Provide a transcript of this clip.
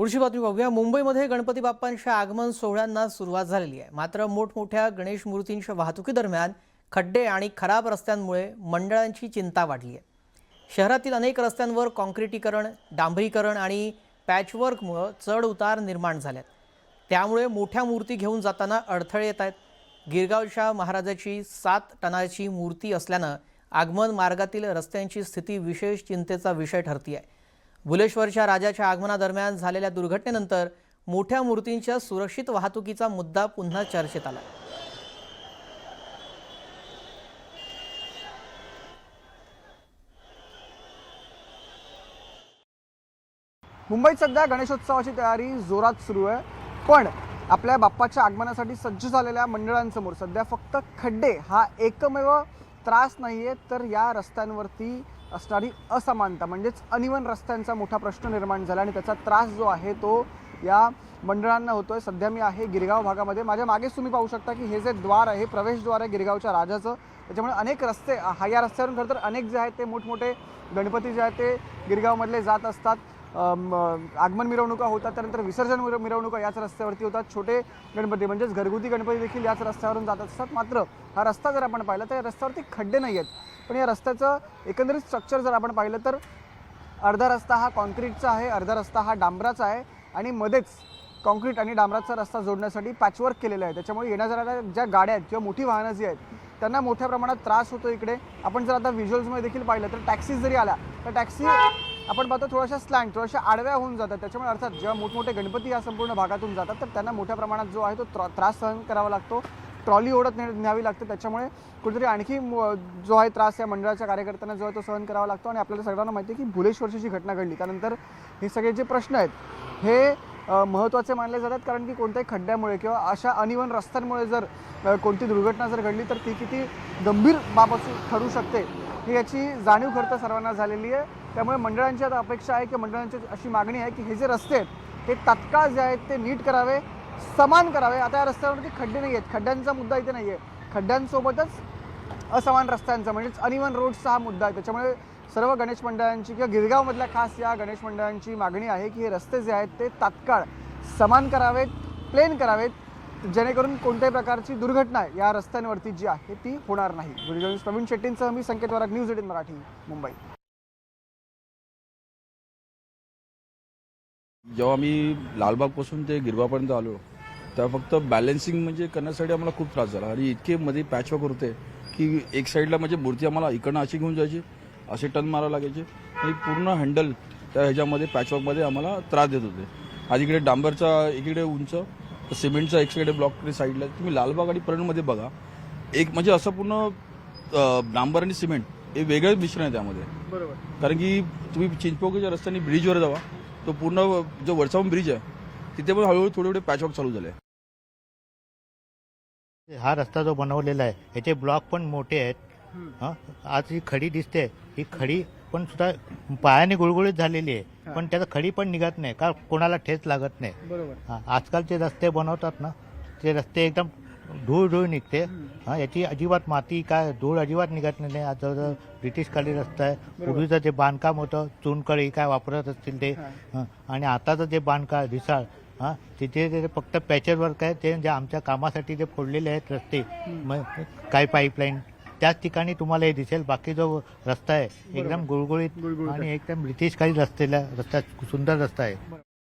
पुढची बातमी बघूया। मुंबईमध्ये गणपती बाप्पांच्या आगमन सोहळ्यांना सुरुवात झालेली आहे। मात्र मोठमोठ्या गणेश मूर्तींच्या वाहतुकीदरम्यान खड्डे आणि खराब रस्त्यांमुळे मंडळांची चिंता वाढली आहे। शहरातील अनेक रस्त्यांवर काँक्रिटीकरण, डांबरीकरण आणि पॅचवर्कमुळे चढ उतार निर्माण झालेत। त्यामुळे मोठ्या मूर्ती घेऊन जाताना अडथळे येत आहेत। गिरगावच्या महाराजाची 7 टनाची मूर्ती असल्यानं आगमन मार्गातील रस्त्यांची स्थिती विशेष चिंतेचा विषय ठरते आहे। भुलेश्वरच्या राजाच्या आगमनादरम्यान झालेल्या दुर्घटनेनंतर मोठ्या मूर्तींच्या सुरक्षित वाहतुकीचा मुद्दा पुन्हा चर्चेत आला। मुंबईत सध्या गणेशोत्सवाची तयारी जोरात सुरू आहे, पण आपल्या बाप्पाच्या आगमनासाठी सज्ज झालेल्या मंडळांसमोर सध्या फक्त खड्डे हा एकमेव त्रास नाहीये, तर या रस्त्यांवरती असणारी असमानता म्हणजेच अनइवन रस्त्यांचा मोठा प्रश्न निर्माण झाला आणि त्याचा त्रास जो आहे तो या मंडळांना होतोय। सध्या मी आहे गिरगाव भागामध्ये। माझ्या मागेच तुम्ही पाहू शकता की हे जे द्वार आहे, प्रवेशद्वार आहे गिरगावच्या राजाचं, त्याच्यामुळे अनेक रस्ते या रस्त्यावरून खरं तर अनेक जे आहेत ते मोठमोठे गणपती जे आहेत ते गिरगावमधले जात असतात। आगमन मिरवणुका होतात, त्यानंतर विसर्जन मिरवणुका याच रस्त्यावरती होतात। छोटे गणपती म्हणजेच घरगुती गणपती देखील याच रस्त्यावरून जात असतात। मात्र हा रस्ता जर आपण पाहिला तर या रस्त्यावरती खड्डे नाही आहेत, पण या रस्त्याचं एकंदरीत स्ट्रक्चर जर आपण पाहिलं तर अर्धा रस्ता हा कॉन्क्रीटचा आहे, अर्धा रस्ता हा डांबराचा आहे आणि मध्येच कॉन्क्रीट आणि डांबराचा रस्ता जोडण्यासाठी पॅचवर्क केलेला आहे। त्याच्यामुळे येण्याजाणाऱ्या ज्या गाड्या आहेत किंवा मोठी वाहनं जी आहेत त्यांना मोठ्या प्रमाणात त्रास होतो। इकडे आपण जर आता व्हिज्युअल्समध्ये देखील पाहिलं तर टॅक्सी जरी आल्या तर टॅक्सी आपण पाहतो थोड्याशा स्लँट, थोड्याशा आडव्या होऊन जातात। त्याच्यामुळे अर्थात जेव्हा मोठमोठे गणपती या संपूर्ण भागातून जातात तर त्यांना मोठ्या प्रमाणात जो आहे तो त्रास सहन करावा लागतो, ट्रॉली ओढत न्यावी लागते। त्याच्यामुळे कुठेतरी आणखी जो आहे त्रास या मंडळाच्या कार्यकर्त्यांना जो आहे तो सहन करावा लागतो। आणि आपल्याला सगळ्यांना माहिती आहे की भुलेश्वरची जी घटना घडली त्यानंतर हे सगळे जे प्रश्न आहेत हे महत्त्वाचे मानले जातात, कारण की कोणत्याही खड्ड्यामुळे किंवा अशा अनइवन रस्त्यांमुळे जर कोणती दुर्घटना जर घडली तर ती किती गंभीर बाब ठरू शकते ही याची जाणीव खरं तर सर्वांना झालेली आहे। त्यामुळे मंडळांची आता अपेक्षा आहे की मंडळांची अशी मागणी आहे की हे जे रस्ते आहेत ते तात्काळ जे आहेत ते नीट करावे, समान करावे। आता या रस्त्यावरती खड्डे नाही आहेत, खड्ड्यांचा मुद्दा इथे नाही आहे, खड्ड्यांसोबतच असमान रस्त्यांचा म्हणजेच अनइवन रोड्सचा हा मुद्दा आहे। त्याच्यामुळे सर्व गणेश मंडळांची किंवा गिरगावमधल्या खास या गणेश मंडळांची मागणी आहे की हे रस्ते जे आहेत ते तात्काळ समान करावेत, प्लेन करावेत, जेणेकरून कोणत्याही प्रकारची दुर्घटना या रस्त्यांवरती जी आहे ती होणार नाही। व्हिडिओ प्रवीण शेट्टींसह मी संकेत वारक, न्यूज 18 मराठी, मुंबई। जेव्हा मी लालबागपासून ते गिरगावपर्यंत आलो तेव्हा फक्त बॅलन्सिंग म्हणजे करण्यासाठी आम्हाला खूप त्रास झाला आणि इतके मध्ये पॅचवर्क होते की एक साईडला म्हणजे मूर्ती आम्हाला इकडनं अशी घेऊन जायची, असे टर्न मारावं लागायचे आणि पूर्ण हँडल त्या ह्याच्यामध्ये पॅचवर्कमध्ये आम्हाला त्रास देत होते। आज इकडे डांबरचा एकीकडे उंच, सिमेंटचा एक साईड ब्लॉक साईडला, तुम्ही लालबाग आणि परळमध्ये बघा, एक म्हणजे असं पूर्ण डांबर आणि सिमेंट हे वेगळं मिश्रण आहे त्यामध्ये। बरोबर, कारण की तुम्ही चिंचपोकच्या रस्त्याने ब्रिजवर जावा, तो पूर्ण जो वरचा ब्रिज आहे तिथे पण हळूहळू थोडे पॅचवर्क चालू झाले। हा रस्ता जो बनवलेला आहे याचे ब्लॉक पण मोठे आहेत। आज ही खडी दिसते, ही खडी पण सुद्धा पायाने गुळगुळीत झालेली आहे, पण त्याचा खडी पण निघत नाही का कोणाला ठेच लागत नाही। बरोबर, आजकालचे रस्ते बनवतात ना ते रस्ते एकदम धूळ निघते। याची अजिबात माती काय धूळ अजिबात निघत नाही। आता ब्रिटिशकालीन रस्ता आहे, पूर्वीचं जे बांधकाम होतं चुनकळी काय वापरत असतील ते, आणि आताचं जे बांधकाम ढिसाळ तिथे ते फक्त पॅचवर्क आहे। ते जे आमच्या कामासाठी जे फोडलेले आहेत रस्ते, काही पाईपलाईन त्याच ठिकाणी तुम्हाला हे दिसेल। बाकी जो रस्ता आहे एकदम गुळगुळीत आणि एकदम ब्रिटिशकालीन रस्ता सुंदर रस्ता आहे।